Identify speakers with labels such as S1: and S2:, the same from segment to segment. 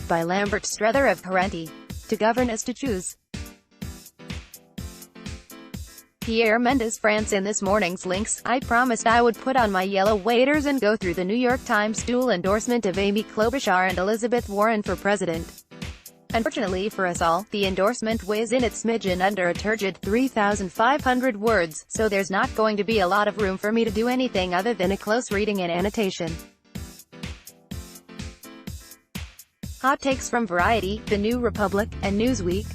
S1: by Lambert Strether of Corrente. To govern is to choose. Pierre Mendès-France In this morning's links, I promised I would put on my yellow waders and go through the New York Times dual endorsement of Amy Klobuchar and Elizabeth Warren for president. Unfortunately for us all, the endorsement weighs in its smidgen under a turgid 3,500 words, so there's not going to be a lot of room for me to do anything other than a close reading and annotation. Hot takes from Variety, The New Republic, and Newsweek.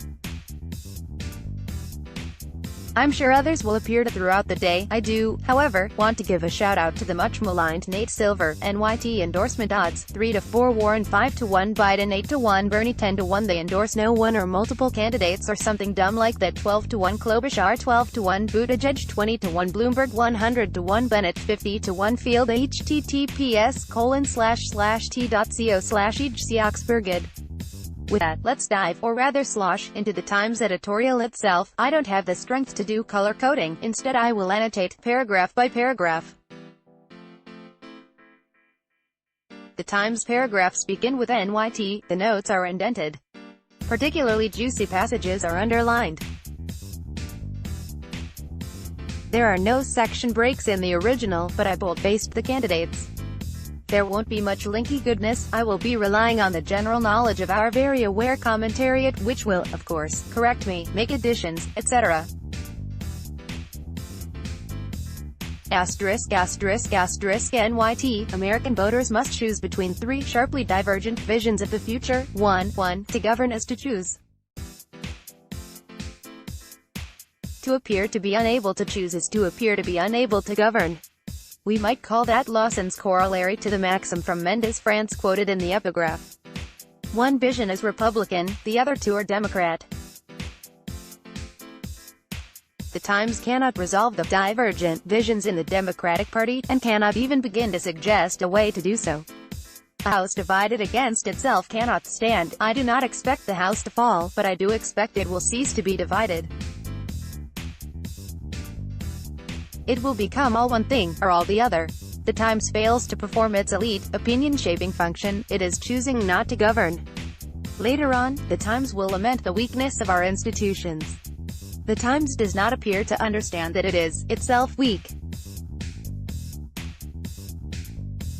S1: I'm sure others will appear throughout the day. I do, however, want to give a shout-out to the much-maligned Nate Silver. NYT endorsement odds, 3-4 Warren, 5-1 Biden, 8-1 Bernie, 10-1 They endorse no one or multiple candidates or something dumb like that, 12-1 Klobuchar, 12-1 Buttigieg, 20-1 Bloomberg, 100-1 Bennett, 50-1 Field. https://t.co/eg/Oxburgid. With that, let's dive, or rather slosh, into the Times editorial itself. I don't have the strength to do color coding, instead I will annotate, paragraph by paragraph. The Times paragraphs begin with NYT, the notes are indented. Particularly juicy passages are underlined. There are no section breaks in the original, but I bold-faced the candidates. There won't be much linky goodness. I will be relying on the general knowledge of our very aware commentariat, which will, of course, correct me, make additions, etc. NYT, American voters must choose between three sharply divergent visions of the future. 1. To govern is to choose. To appear to be unable to choose is to appear to be unable to govern. We might call that Lawson's corollary to the maxim from Mendès-France quoted in the epigraph. One vision is Republican, the other two are Democrat. The Times cannot resolve the divergent visions in the Democratic Party, and cannot even begin to suggest a way to do so. A house divided against itself cannot stand. I do not expect the house to fall, but I do expect it will cease to be divided. It will become all one thing, or all the other. The Times fails to perform its elite, opinion-shaping function. It is choosing not to govern. Later on, the Times will lament the weakness of our institutions. The Times does not appear to understand that it is, itself, weak.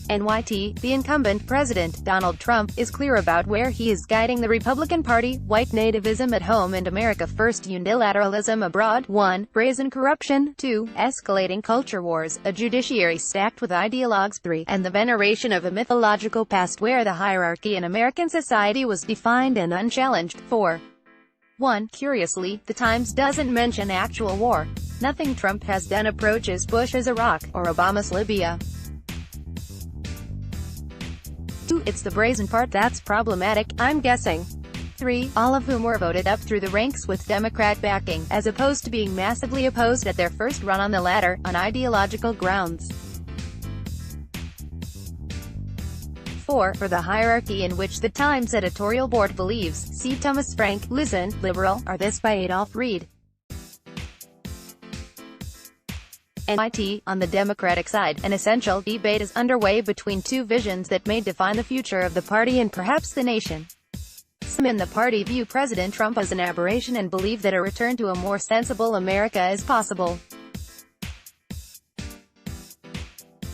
S1: NYT, the incumbent president, Donald Trump, is clear about where he is guiding the Republican Party: white nativism at home and America first, unilateralism abroad. 1. Brazen corruption. 2. Escalating culture wars, a judiciary stacked with ideologues. 3. And the veneration of a mythological past where the hierarchy in American society was defined and unchallenged. 4. 1. Curiously, the Times doesn't mention actual war. Nothing Trump has done approaches Bush's Iraq, or Obama's Libya. 2. It's the brazen part that's problematic, I'm guessing. 3. All of whom were voted up through the ranks with Democrat backing, as opposed to being massively opposed at their first run on the ladder, on ideological grounds. 4. For the hierarchy in which the Times editorial board believes, see Thomas Frank, Listen, Liberal, or This by Adolph Reed. NYT, on the Democratic side, an essential debate is underway between two visions that may define the future of the party and perhaps the nation. Some in the party view President Trump as an aberration and believe that a return to a more sensible America is possible.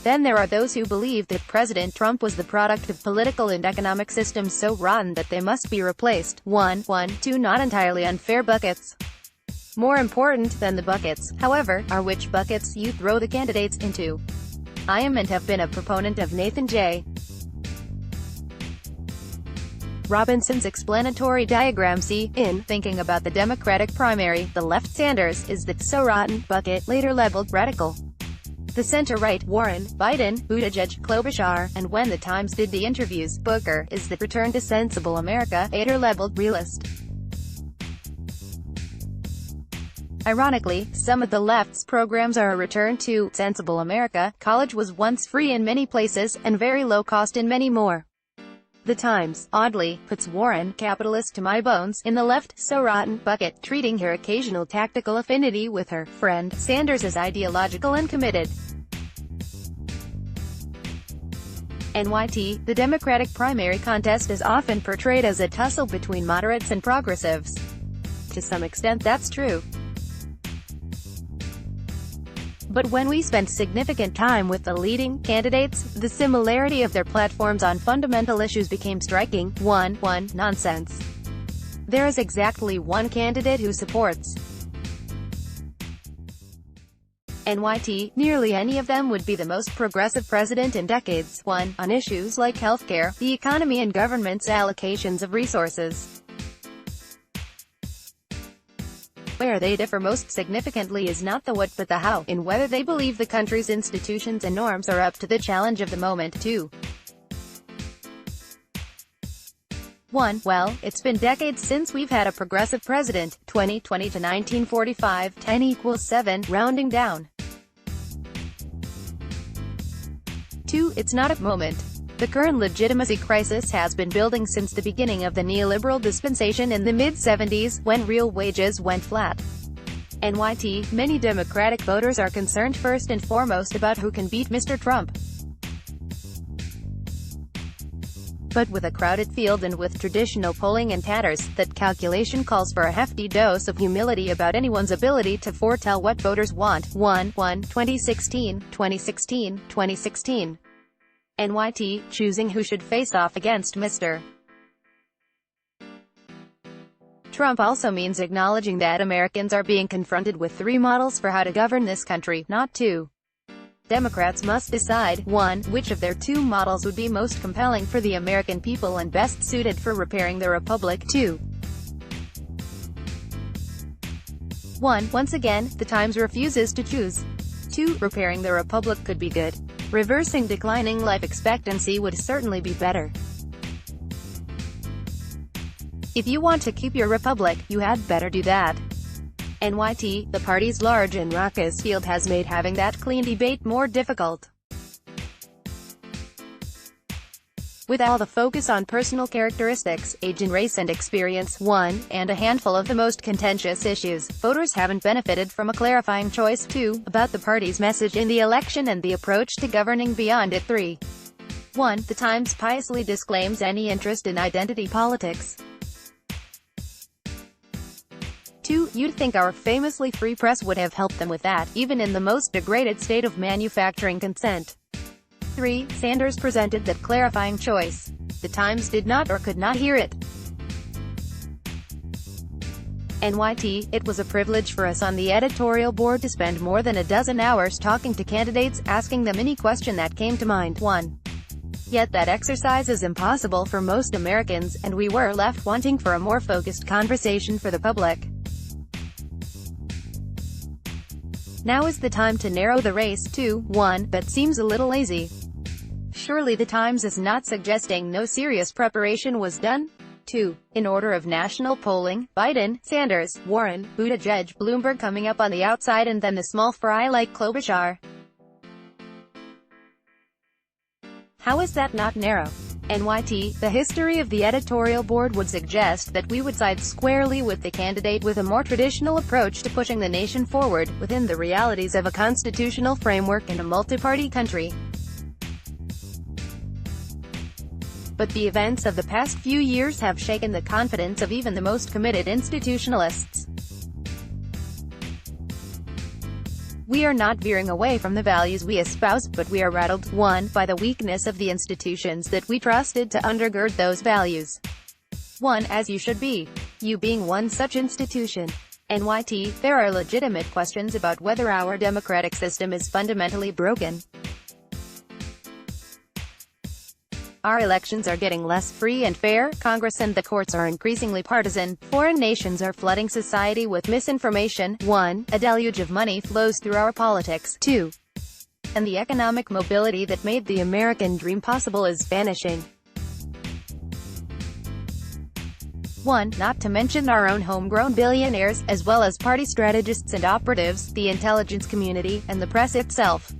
S1: Then there are those who believe that President Trump was the product of political and economic systems so rotten that they must be replaced. 2 not entirely unfair buckets. More important than the buckets, however, are which buckets you throw the candidates into. I am and have been a proponent of Nathan J. Robinson's explanatory diagram. See, in Thinking About the Democratic Primary, the left Sanders is the so rotten bucket, later labeled radical. The center-right, Warren, Biden, Buttigieg, Klobuchar, and when the Times did the interviews, Booker, is the return to sensible America, later labeled realist. Ironically, some of the left's programs are a return to sensible America. College was once free in many places, and very low cost in many more. The Times, oddly, puts Warren, capitalist to my bones, in the left, so rotten bucket, treating her occasional tactical affinity with her friend Sanders as ideological and committed. NYT, the Democratic primary contest is often portrayed as a tussle between moderates and progressives. To some extent that's true. But when we spent significant time with the leading candidates, the similarity of their platforms on fundamental issues became striking. 1. Nonsense. There is exactly one candidate who supports NYT. Nearly any of them would be the most progressive president in decades. 1. On issues like healthcare, the economy and government's allocations of resources. Where they differ most significantly is not the what but the how, in whether they believe the country's institutions and norms are up to the challenge of the moment. 2. 1. Well, it's been decades since we've had a progressive president. 2020 to 1945, 10 equals 7, rounding down. 2. It's not a moment. The current legitimacy crisis has been building since the beginning of the neoliberal dispensation in the mid-70s, when real wages went flat. NYT, many Democratic voters are concerned first and foremost about who can beat Mr. Trump. But with a crowded field and with traditional polling in tatters, that calculation calls for a hefty dose of humility about anyone's ability to foretell what voters want. 1. 2016, 2016, 2016. NYT, choosing who should face off against Mr. Trump also means acknowledging that Americans are being confronted with 3 models for how to govern this country, not 2. Democrats must decide, 1, which of their 2 models would be most compelling for the American people and best suited for repairing the republic. 2. 1. Once again, the Times refuses to choose. 2. Repairing the republic could be good. Reversing declining life expectancy would certainly be better. If you want to keep your republic, you had better do that. NYT, the party's large and raucous field has made having that clean debate more difficult. With all the focus on personal characteristics, age and race and experience, 1, and a handful of the most contentious issues, voters haven't benefited from a clarifying choice. 2, about the party's message in the election and the approach to governing beyond it. 3. 1. The Times piously disclaims any interest in identity politics. 2. You'd think our famously free press would have helped them with that, even in the most degraded state of manufacturing consent. 3. Sanders presented that clarifying choice. The Times did not or could not hear it. NYT, it was a privilege for us on the editorial board to spend more than a dozen hours talking to candidates, asking them any question that came to mind. 1. Yet that exercise is impossible for most Americans, and we were left wanting for a more focused conversation for the public. Now is the time to narrow the race. 2. 1. That seems a little lazy. Surely the Times is not suggesting no serious preparation was done? 2. In order of national polling, Biden, Sanders, Warren, Buttigieg, Bloomberg coming up on the outside, and then the small fry like Klobuchar. How is that not narrow? NYT, the history of the editorial board would suggest that we would side squarely with the candidate with a more traditional approach to pushing the nation forward, within the realities of a constitutional framework in a multi-party country. But the events of the past few years have shaken the confidence of even the most committed institutionalists. We are not veering away from the values we espouse, but we are rattled, 1, by the weakness of the institutions that we trusted to undergird those values. 1. As you should be. You being one such institution. NYT, there are legitimate questions about whether our democratic system is fundamentally broken. Our elections are getting less free and fair, Congress and the courts are increasingly partisan, foreign nations are flooding society with misinformation. 1. A deluge of money flows through our politics. 2. And the economic mobility that made the American dream possible is vanishing. 1. Not to mention our own homegrown billionaires, as well as party strategists and operatives, the intelligence community, and the press itself.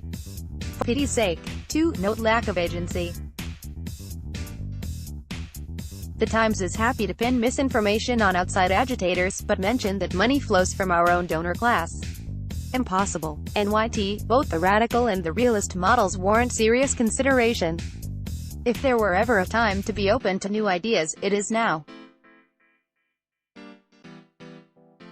S1: For pity's sake. 2. Note lack of agency. The Times is happy to pin misinformation on outside agitators, but mention that money flows from our own donor class. Impossible. NYT, both the radical and the realist models warrant serious consideration. If there were ever a time to be open to new ideas, it is now.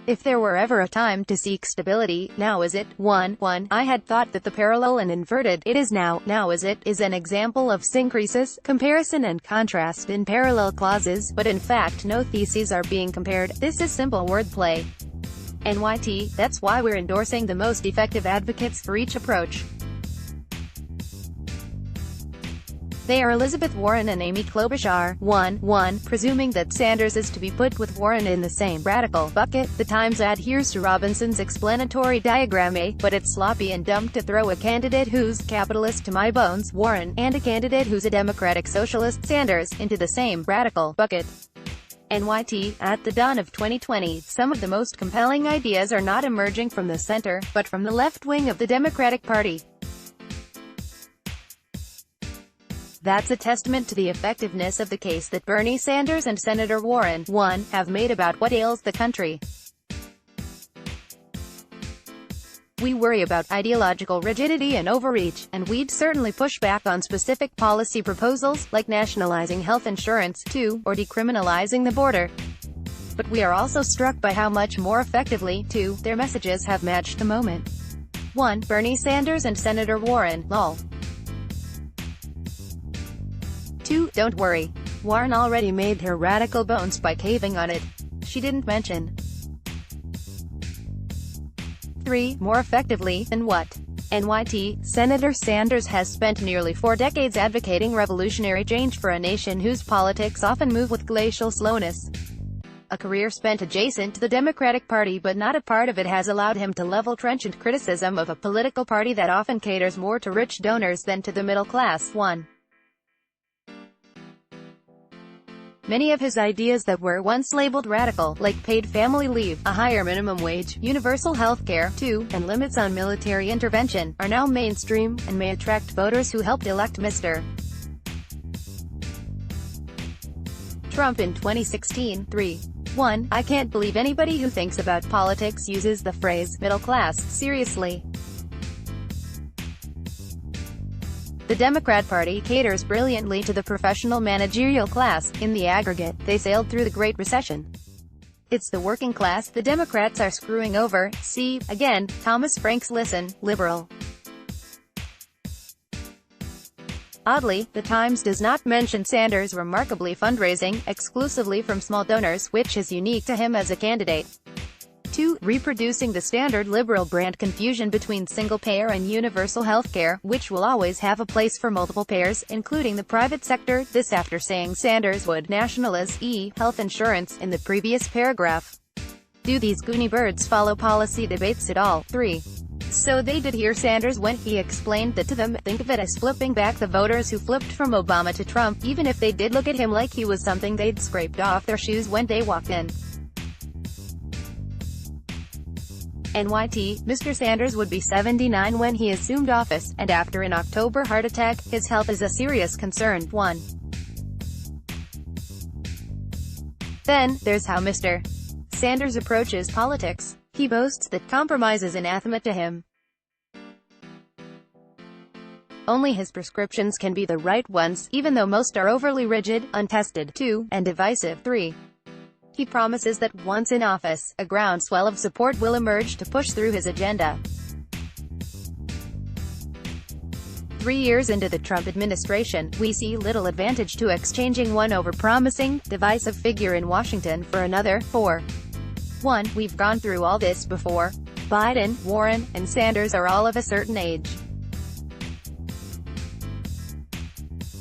S1: If there were ever a time to seek stability, now is it. 1. I had thought that the parallel and inverted "it is now, now is it" is an example of syncresis, comparison and contrast in parallel clauses, but in fact no theses are being compared. This is simple wordplay. NYT, that's why we're endorsing the most effective advocates for each approach. They are Elizabeth Warren and Amy Klobuchar. 1. Presuming that Sanders is to be put with Warren in the same radical bucket, the Times adheres to Robinson's explanatory diagram A, but it's sloppy and dumb to throw a candidate who's capitalist to my bones, Warren, and a candidate who's a democratic socialist, Sanders, into the same radical bucket. NYT, at the dawn of 2020, some of the most compelling ideas are not emerging from the center, but from the left wing of the Democratic Party. That's a testament to the effectiveness of the case that Bernie Sanders and Senator Warren, 1, have made about what ails the country. We worry about ideological rigidity and overreach, and we'd certainly push back on specific policy proposals, like nationalizing health insurance, 2, or decriminalizing the border. But we are also struck by how much more effectively, 2, their messages have matched the moment. 1. Bernie Sanders and Senator Warren, lol. 2. Don't worry. Warren already made her radical bones by caving on it. She didn't mention. 3. More effectively than what? NYT, Senator Sanders has spent nearly 4 decades advocating revolutionary change for a nation whose politics often move with glacial slowness. A career spent adjacent to the Democratic Party, but not a part of it, has allowed him to level trenchant criticism of a political party that often caters more to rich donors than to the middle class. 1. Many of his ideas that were once labeled radical, like paid family leave, a higher minimum wage, universal health care, 2, and limits on military intervention, are now mainstream, and may attract voters who helped elect Mr. Trump in 2016. 3. 1. I can't believe anybody who thinks about politics uses the phrase middle class seriously. The Democrat Party caters brilliantly to the professional managerial class. In the aggregate, they sailed through the Great Recession. It's the working class the Democrats are screwing over. See, again, Thomas Frank's Listen, Liberal. Oddly, the Times does not mention Sanders' remarkably fundraising, exclusively from small donors, which is unique to him as a candidate. 2. Reproducing the standard liberal brand confusion between single-payer and universal health care, which will always have a place for multiple payers, including the private sector, this after saying Sanders would nationalize health insurance in the previous paragraph. Do these goony birds follow policy debates at all? 3. So they did hear Sanders when he explained that to them. Think of it as flipping back the voters who flipped from Obama to Trump, even if they did look at him like he was something they'd scraped off their shoes when they walked in. NYT, Mr. Sanders would be 79 when he assumed office, and after an October heart attack, his health is a serious concern. 1. Then, there's how Mr. Sanders approaches politics. He boasts that compromise is anathema to him. Only his prescriptions can be the right ones, even though most are overly rigid, untested, 2, and divisive. 3. He promises that once in office, a groundswell of support will emerge to push through his agenda. 3 years into the Trump administration, we see little advantage to exchanging one over-promising, divisive figure in Washington for another. 4. 1. We've gone through all this before. Biden, Warren, and Sanders are all of a certain age.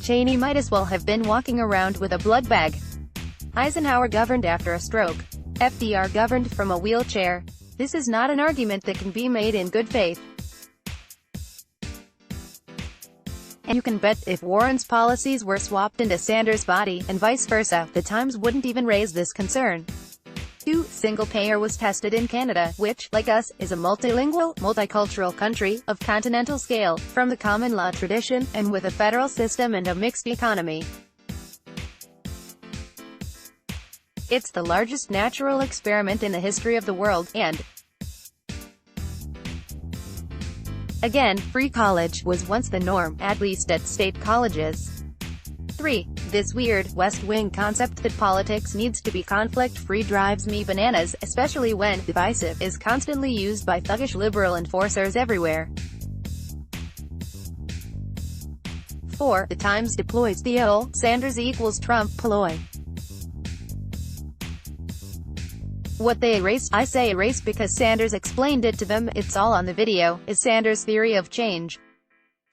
S1: Cheney might as well have been walking around with a blood bag. Eisenhower governed after a stroke. FDR governed from a wheelchair. This is not an argument that can be made in good faith. And you can bet, if Warren's policies were swapped into Sanders' body, and vice versa, the Times wouldn't even raise this concern. 2. Single-payer was tested in Canada, which, like us, is a multilingual, multicultural country, of continental scale, from the common law tradition, and with a federal system and a mixed economy. It's the largest natural experiment in the history of the world, and again, free college was once the norm, at least at state colleges. 3. This weird, West Wing concept that politics needs to be conflict-free drives me bananas, especially when divisive is constantly used by thuggish liberal enforcers everywhere. 4. The Times deploys the old Sanders equals Trump ploy. What they erased, I say erased because Sanders explained it to them, it's all on the video, is Sanders' theory of change.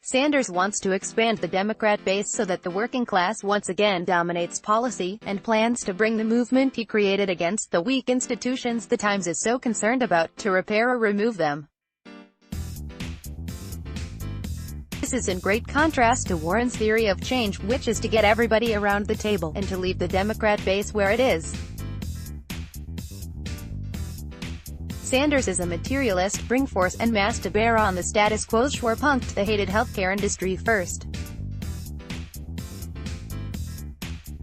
S1: Sanders wants to expand the Democrat base so that the working class once again dominates policy, and plans to bring the movement he created against the weak institutions the Times is so concerned about, to repair or remove them. This is in great contrast to Warren's theory of change, which is to get everybody around the table, and to leave the Democrat base where it is. Sanders is a materialist, bring force and mass to bear on the status quo, punked the hated healthcare industry first.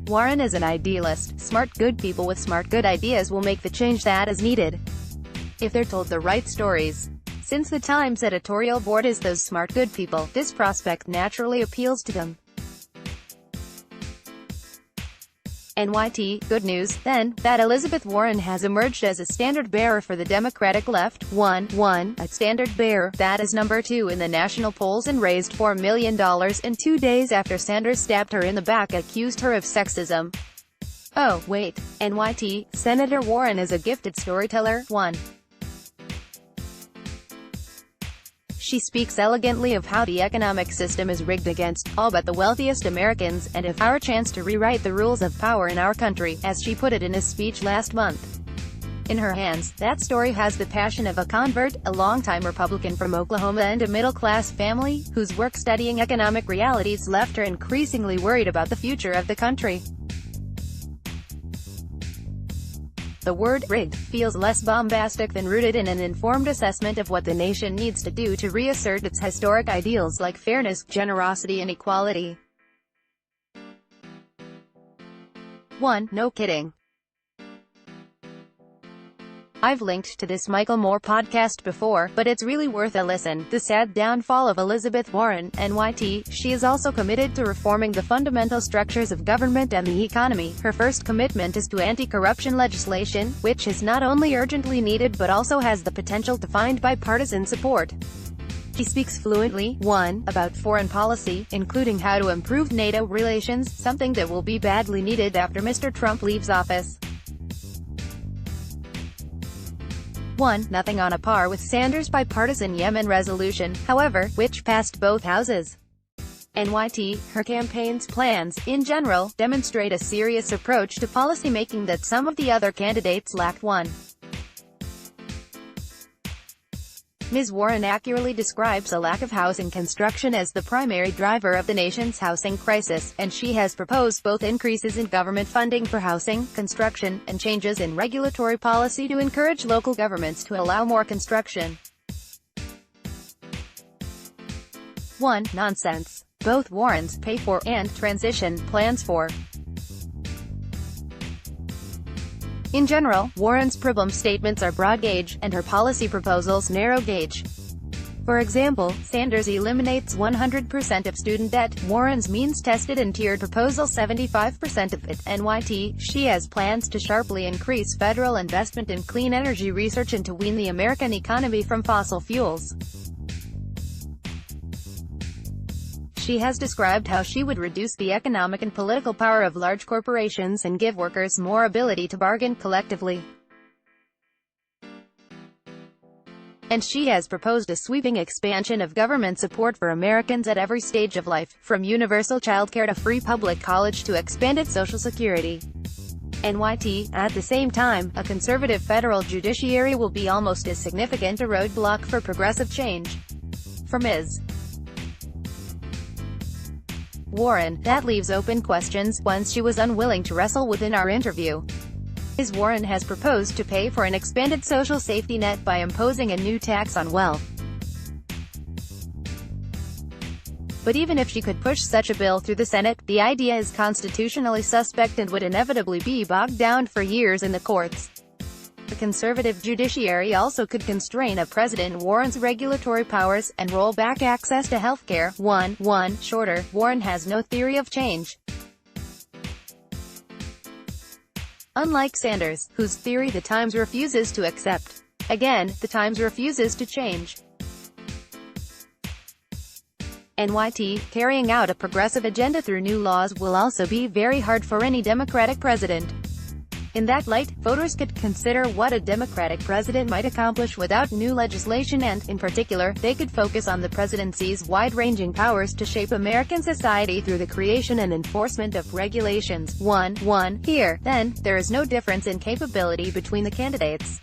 S1: Warren is an idealist, smart good people with smart good ideas will make the change that is needed, if they're told the right stories. Since the Times editorial board is those smart good people, this prospect naturally appeals to them. NYT, good news, then, that Elizabeth Warren has emerged as a standard-bearer for the Democratic left. A standard-bearer, that is number 2 in the national polls and raised $4 million in 2 days after Sanders stabbed her in the back, accused her of sexism. Oh, wait. NYT, Senator Warren is a gifted storyteller. 1. She speaks elegantly of how the economic system is rigged against all but the wealthiest Americans, and of our chance to rewrite the rules of power in our country, as she put it in a speech last month. In her hands, that story has the passion of a convert, a longtime Republican from Oklahoma and a middle-class family, whose work studying economic realities left her increasingly worried about the future of the country. The word rigged feels less bombastic than rooted in an informed assessment of what the nation needs to do to reassert its historic ideals like fairness, generosity and equality. 1. No kidding. I've linked to this Michael Moore podcast before, but it's really worth a listen. The sad downfall of Elizabeth Warren, NYT. She is also committed to reforming the fundamental structures of government and the economy. Her first commitment is to anti-corruption legislation, which is not only urgently needed but also has the potential to find bipartisan support. She speaks fluently. 1. About foreign policy, including how to improve NATO relations, something that will be badly needed after Mr. Trump leaves office. 1. Nothing on a par with Sanders' bipartisan Yemen resolution, however, which passed both houses. NYT, her campaign's plans, in general, demonstrate a serious approach to policymaking that some of the other candidates lacked. 1. Ms. Warren accurately describes a lack of housing construction as the primary driver of the nation's housing crisis, and she has proposed both increases in government funding for housing construction, and changes in regulatory policy to encourage local governments to allow more construction. 1. Nonsense. Both Warrens pay for, and transition plans for. In general, Warren's problem statements are broad gauge, and her policy proposals narrow gauge. For example, Sanders eliminates 100% of student debt, Warren's means-tested and tiered proposal 75% of it. NYT, she has plans to sharply increase federal investment in clean energy research and to wean the American economy from fossil fuels. She has described how she would reduce the economic and political power of large corporations and give workers more ability to bargain collectively. And she has proposed a sweeping expansion of government support for Americans at every stage of life, from universal childcare to free public college to expanded Social Security. NYT, at the same time, a conservative federal judiciary will be almost as significant a roadblock for progressive change. For Ms. Warren, that leaves open questions, ones she was unwilling to wrestle with in our interview. Ms. Warren has proposed to pay for an expanded social safety net by imposing a new tax on wealth. But even if she could push such a bill through the Senate, the idea is constitutionally suspect and would inevitably be bogged down for years in the courts. The conservative judiciary also could constrain a President Warren's regulatory powers, and roll back access to health care. 1. Shorter, Warren has no theory of change. unlike Sanders, whose theory the Times refuses to accept. Again, the Times refuses to change. NYT, carrying out a progressive agenda through new laws will also be very hard for any Democratic president. In that light, voters could consider what a Democratic president might accomplish without new legislation and, in particular, they could focus on the presidency's wide-ranging powers to shape American society through the creation and enforcement of regulations. 1. Here, then, there is no difference in capability between the candidates.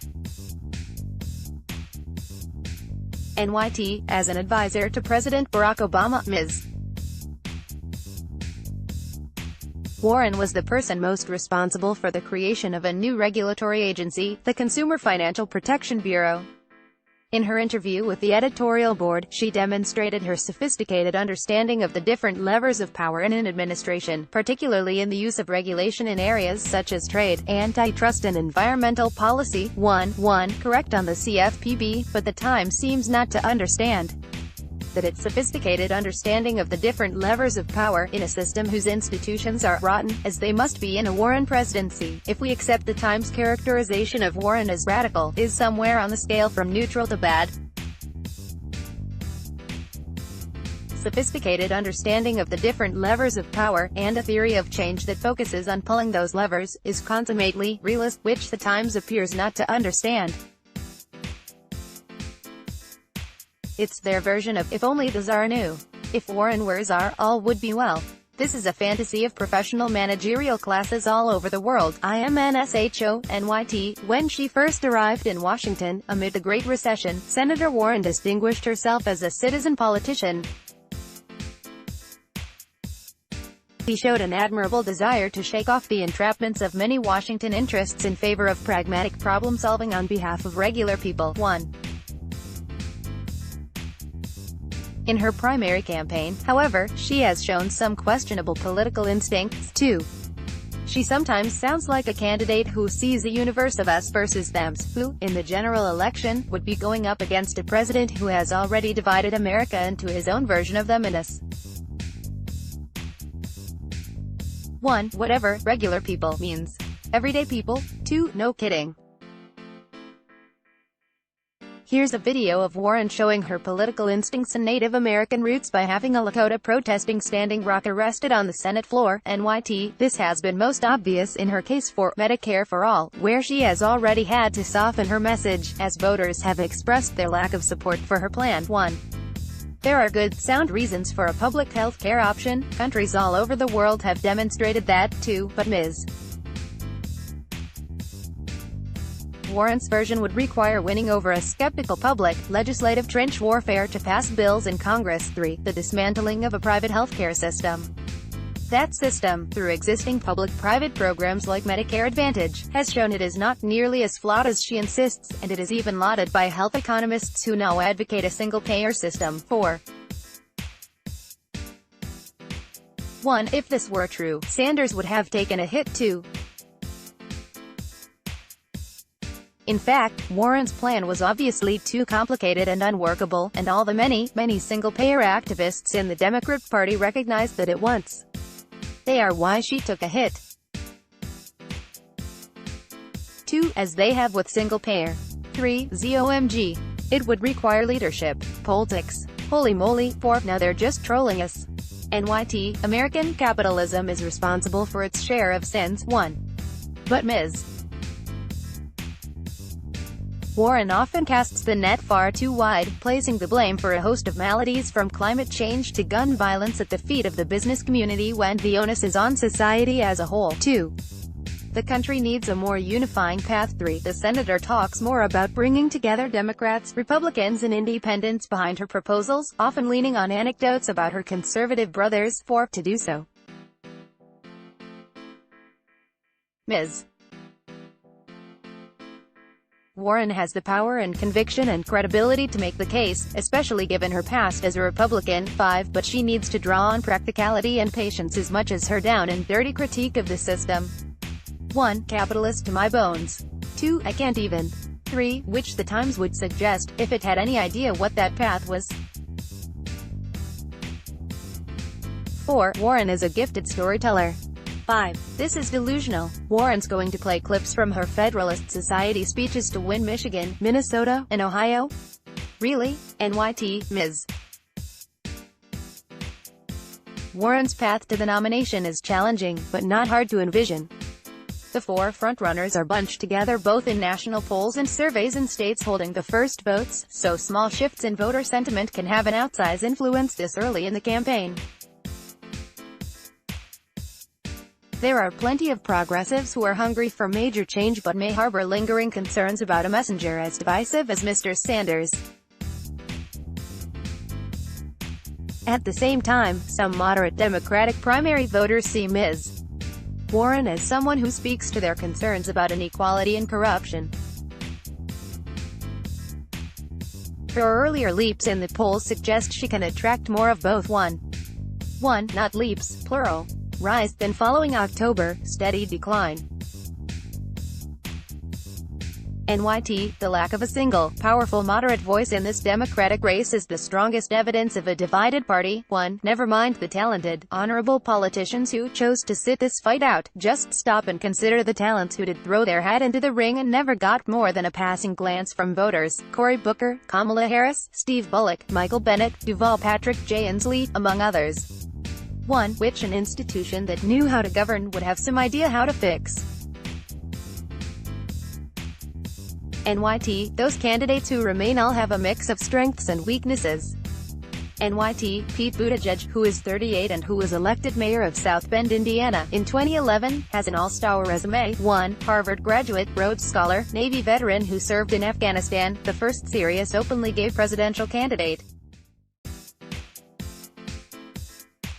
S1: NYT, as an advisor to President Barack Obama, Ms. Warren was the person most responsible for the creation of a new regulatory agency, the Consumer Financial Protection Bureau. In her interview with the editorial board, she demonstrated her sophisticated understanding of the different levers of power in an administration, particularly in the use of regulation in areas such as trade, antitrust and environmental policy. 1. Correct on the CFPB, but the Times seems not to understand that its sophisticated understanding of the different levers of power, in a system whose institutions are rotten, as they must be in a Warren presidency, if we accept the Times' characterization of Warren as radical, is somewhere on the scale from neutral to bad. Sophisticated understanding of the different levers of power, and a theory of change that focuses on pulling those levers, is consummately realist, which the Times appears not to understand. It's their version of, if only the Tsar knew. If Warren were Tsar, all would be well. This is a fantasy of professional managerial classes all over the world. IMNSHO, NYT. When she first arrived in Washington, amid the Great Recession, Senator Warren distinguished herself as a citizen politician. She showed an admirable desire to shake off the entrapments of many Washington interests in favor of pragmatic problem-solving on behalf of regular people. 1. In her primary campaign, however, she has shown some questionable political instincts. 2. She sometimes sounds like a candidate who sees a universe of us versus thems, who, in the general election, would be going up against a president who has already divided America into his own version of them and us. 1. Whatever regular people means. Everyday people? 2. No kidding. Here's a video of Warren showing her political instincts and Native American roots by having a Lakota protesting Standing Rock arrested on the Senate floor. NYT. This has been most obvious in her case for Medicare for All, where she has already had to soften her message, as voters have expressed their lack of support for her plan. 1. There are good, sound reasons for a public health care option. Countries all over the world have demonstrated that, too, but Ms. Warren's version would require winning over a skeptical public, legislative trench warfare to pass bills in Congress. 3. The dismantling of a private healthcare system. That system, through existing public-private programs like Medicare Advantage, has shown it is not nearly as flawed as she insists, and it is even lauded by health economists who now advocate a single-payer system. 4. 1. If this were true, Sanders would have taken a hit too. In fact, Warren's plan was obviously too complicated and unworkable, and all the many single-payer activists in the Democrat Party recognized that at once. They are why she took a hit. 2. As they have with single-payer. 3. ZOMG. It would require leadership. Politics. Holy moly. 4. Now they're just trolling us. NYT. American capitalism is responsible for its share of sins. 1. But Ms. Warren often casts the net far too wide, placing the blame for a host of maladies from climate change to gun violence at the feet of the business community when the onus is on society as a whole. 2. The country needs a more unifying path. 3. The senator talks more about bringing together Democrats, Republicans and independents behind her proposals, often leaning on anecdotes about her conservative brothers. 4. To do so, Ms. Warren has the power and conviction and credibility to make the case, especially given her past as a Republican. 5. But she needs to draw on practicality and patience as much as her down and dirty critique of the system. 1. Capitalist to my bones. 2. I can't even. 3. Which the Times would suggest, if it had any idea what that path was. 4. Warren is a gifted storyteller. 5. This is delusional. Warren's going to play clips from her Federalist Society speeches to win Michigan, Minnesota, and Ohio? Really? NYT, Ms. Warren's path to the nomination is challenging, but not hard to envision. The four frontrunners are bunched together both in national polls and surveys in states holding the first votes, so small shifts in voter sentiment can have an outsized influence this early in the campaign. There are plenty of progressives who are hungry for major change but may harbor lingering concerns about a messenger as divisive as Mr. Sanders. At the same time, some moderate Democratic primary voters see Ms. Warren as someone who speaks to their concerns about inequality and corruption. Her earlier leaps in the polls suggest she can attract more of both not leaps, plural, rise, than following October, steady decline. NYT, the lack of a single, powerful moderate voice in this Democratic race is the strongest evidence of a divided party. 1. Never mind the talented, honorable politicians who chose to sit this fight out, just stop and consider the talents who did throw their hat into the ring and never got more than a passing glance from voters: Cory Booker, Kamala Harris, Steve Bullock, Michael Bennet, Duval Patrick, Jay Inslee, among others. 1. Which an institution that knew how to govern would have some idea how to fix. NYT, those candidates who remain all have a mix of strengths and weaknesses. NYT, Pete Buttigieg, who is 38 and who was elected mayor of South Bend, Indiana, in 2011, has an all-star resume. 1. Harvard graduate, Rhodes Scholar, Navy veteran who served in Afghanistan, the first serious openly gay presidential candidate.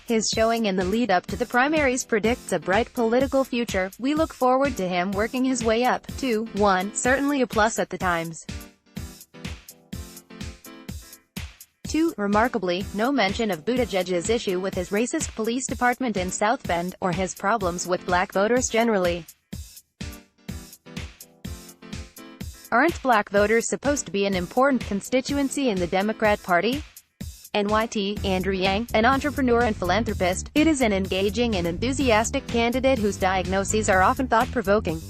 S1: His showing in the lead-up to the primaries predicts a bright political future. We look forward to him working his way up. 2. 1. Certainly a plus at the Times. 2. Remarkably, no mention of Buttigieg's issue with his racist police department in South Bend, or his problems with black voters generally. Aren't black voters supposed to be an important constituency in the Democrat Party? NYT, Andrew Yang, an entrepreneur and philanthropist, it is an engaging and enthusiastic candidate whose diagnoses are often thought-provoking.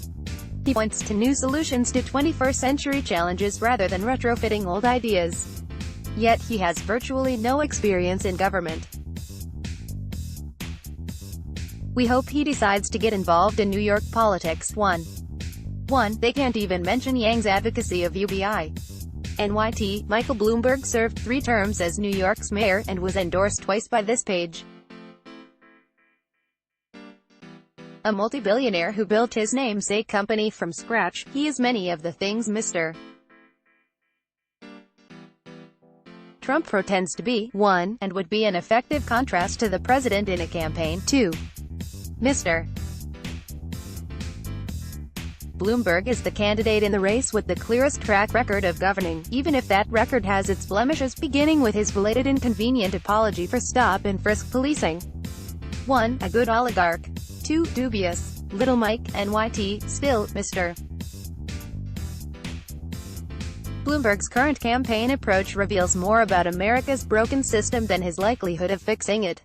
S1: He points to new solutions to 21st-century challenges rather than retrofitting old ideas. Yet he has virtually no experience in government. We hope he decides to get involved in New York politics. 1. They can't even mention Yang's advocacy of UBI. NYT, Michael Bloomberg served 3 terms as New York's mayor, and was endorsed twice by this page. A multi-billionaire who built his namesake company from scratch, he is many of the things Mr. Trump pretends to be. 1. And would be an effective contrast to the president in a campaign. 2. Mr. Bloomberg is the candidate in the race with the clearest track record of governing, even if that record has its blemishes, beginning with his belated inconvenient apology for stop-and-frisk policing. 1. A good oligarch. 2. Dubious. Little Mike, NYT, still, Mr. Bloomberg's current campaign approach reveals more about America's broken system than his likelihood of fixing it.